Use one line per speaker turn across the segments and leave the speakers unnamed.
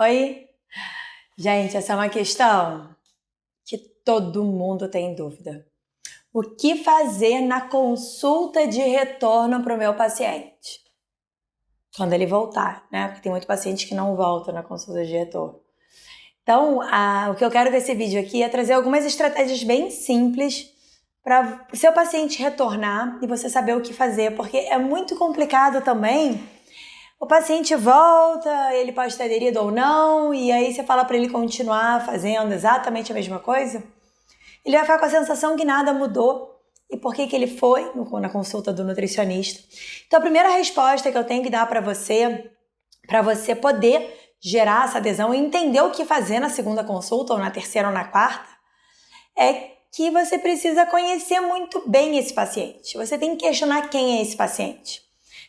Oi? Gente, essa é uma questão que todo mundo tem dúvida. O que fazer na consulta de retorno para o meu paciente? Quando ele voltar, né? Porque tem muito paciente que não volta na consulta de retorno. Então, o que eu quero desse vídeo aqui é trazer algumas estratégias bem simples para o seu paciente retornar e você saber o que fazer, porque é muito complicado também. O paciente volta, ele pode ter aderido ou não, e aí você fala para ele continuar fazendo exatamente a mesma coisa, ele vai ficar com a sensação que nada mudou. E por que ele foi na consulta do nutricionista? Então, a primeira resposta que eu tenho que dar para você poder gerar essa adesão e entender o que fazer na segunda consulta, ou na terceira ou na quarta, é que você precisa conhecer muito bem esse paciente. Você tem que questionar quem é esse paciente.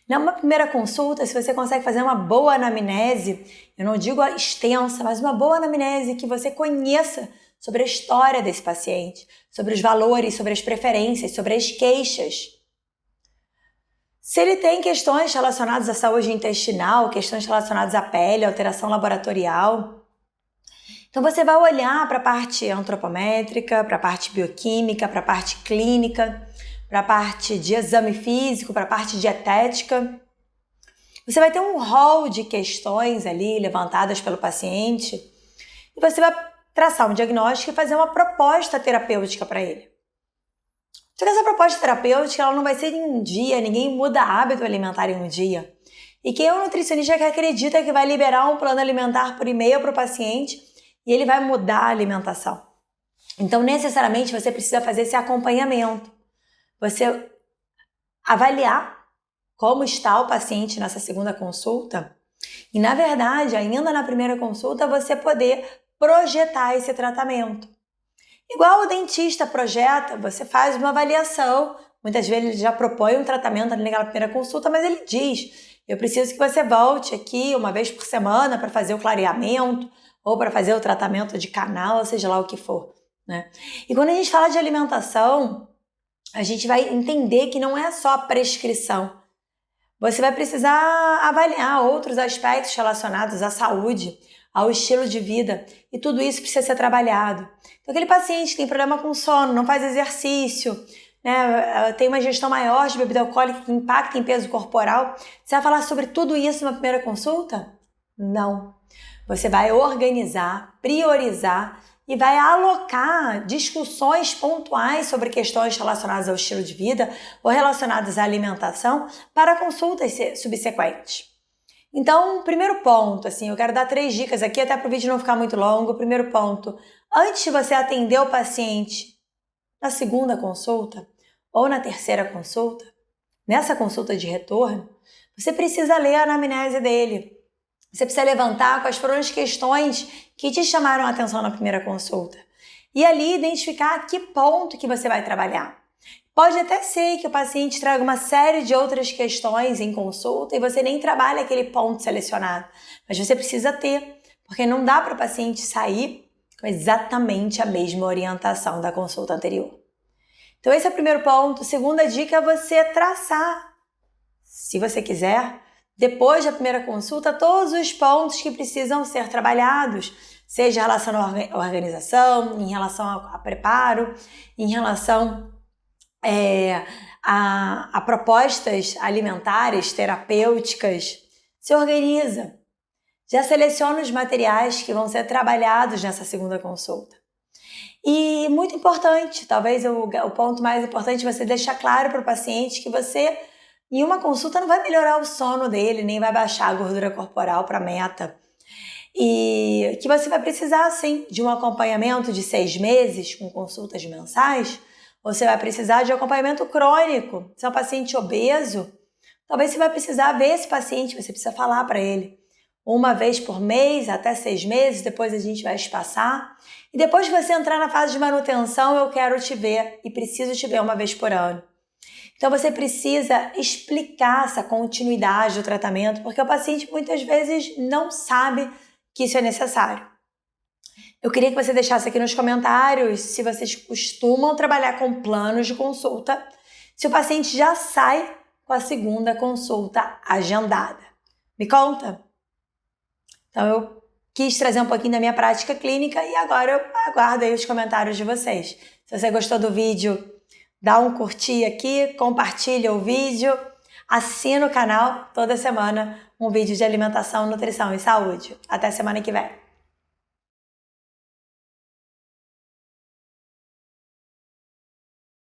Numa primeira consulta, se você consegue fazer uma boa anamnese, eu não digo extensa, mas uma boa anamnese que você conheça sobre a história desse paciente, sobre os valores, sobre as preferências, sobre as queixas. Se ele tem questões relacionadas à saúde intestinal, questões relacionadas à pele, alteração laboratorial, então você vai olhar para a parte antropométrica, para a parte bioquímica, para a parte clínica, para a parte de exame físico, para a parte dietética. Você vai ter um rol de questões ali levantadas pelo paciente e você vai traçar um diagnóstico e fazer uma proposta terapêutica para ele. Só que essa proposta terapêutica ela não vai ser em um dia, ninguém muda hábito alimentar em um dia. E quem é um nutricionista que acredita que vai liberar um plano alimentar por e-mail para o paciente e ele vai mudar a alimentação. Então, necessariamente, você precisa fazer esse acompanhamento. Você avaliar como está o paciente nessa segunda consulta e, na verdade, ainda na primeira consulta, você poder projetar esse tratamento. Igual o dentista projeta, você faz uma avaliação, muitas vezes ele já propõe um tratamento ali naquela primeira consulta, mas ele diz, eu preciso que você volte aqui uma vez por semana para fazer o clareamento ou para fazer o tratamento de canal, ou seja lá o que for, né? E quando a gente fala de alimentação, a gente vai entender que não é só a prescrição. Você vai precisar avaliar outros aspectos relacionados à saúde, ao estilo de vida, e tudo isso precisa ser trabalhado. Então, aquele paciente que tem problema com sono, não faz exercício, né, tem uma ingestão maior de bebida alcoólica que impacta em peso corporal, você vai falar sobre tudo isso numa primeira consulta? Não. Você vai organizar, priorizar e vai alocar discussões pontuais sobre questões relacionadas ao estilo de vida ou relacionadas à alimentação para consultas subsequentes. Então, primeiro ponto, assim, eu quero dar 3 dicas aqui, até para o vídeo não ficar muito longo. Primeiro ponto, antes de você atender o paciente na segunda consulta ou na terceira consulta, nessa consulta de retorno, você precisa ler a anamnese dele. Você precisa levantar quais foram as questões que te chamaram a atenção na primeira consulta. E ali identificar a que ponto que você vai trabalhar. Pode até ser que o paciente traga uma série de outras questões em consulta e você nem trabalha aquele ponto selecionado. Mas você precisa ter, porque não dá para o paciente sair com exatamente a mesma orientação da consulta anterior. Então esse é o primeiro ponto. Segunda dica é você traçar, se você quiser, depois da primeira consulta, todos os pontos que precisam ser trabalhados, seja em relação à organização, em relação ao preparo, em relação a propostas alimentares, terapêuticas. Se organiza. Já seleciona os materiais que vão ser trabalhados nessa segunda consulta. E muito importante, talvez o ponto mais importante é você deixar claro para o paciente que você, em uma consulta, não vai melhorar o sono dele, nem vai baixar a gordura corporal para a meta. E que você vai precisar, sim, de um acompanhamento de 6 meses, com consultas mensais. Você vai precisar de acompanhamento crônico. Se é um paciente obeso, talvez você vai precisar ver esse paciente, você precisa falar para ele. Uma vez por mês, até 6 meses, depois a gente vai espaçar. E depois que você entrar na fase de manutenção, eu quero te ver e preciso te ver uma vez por ano. Então você precisa explicar essa continuidade do tratamento, porque o paciente muitas vezes não sabe que isso é necessário. Eu queria que você deixasse aqui nos comentários se vocês costumam trabalhar com planos de consulta, se o paciente já sai com a segunda consulta agendada. Me conta? Então eu quis trazer um pouquinho da minha prática clínica e agora eu aguardo aí os comentários de vocês. Se você gostou do vídeo, dá um curtir aqui, compartilha o vídeo, assina o canal, toda semana um vídeo de alimentação, nutrição e saúde. Até semana que vem.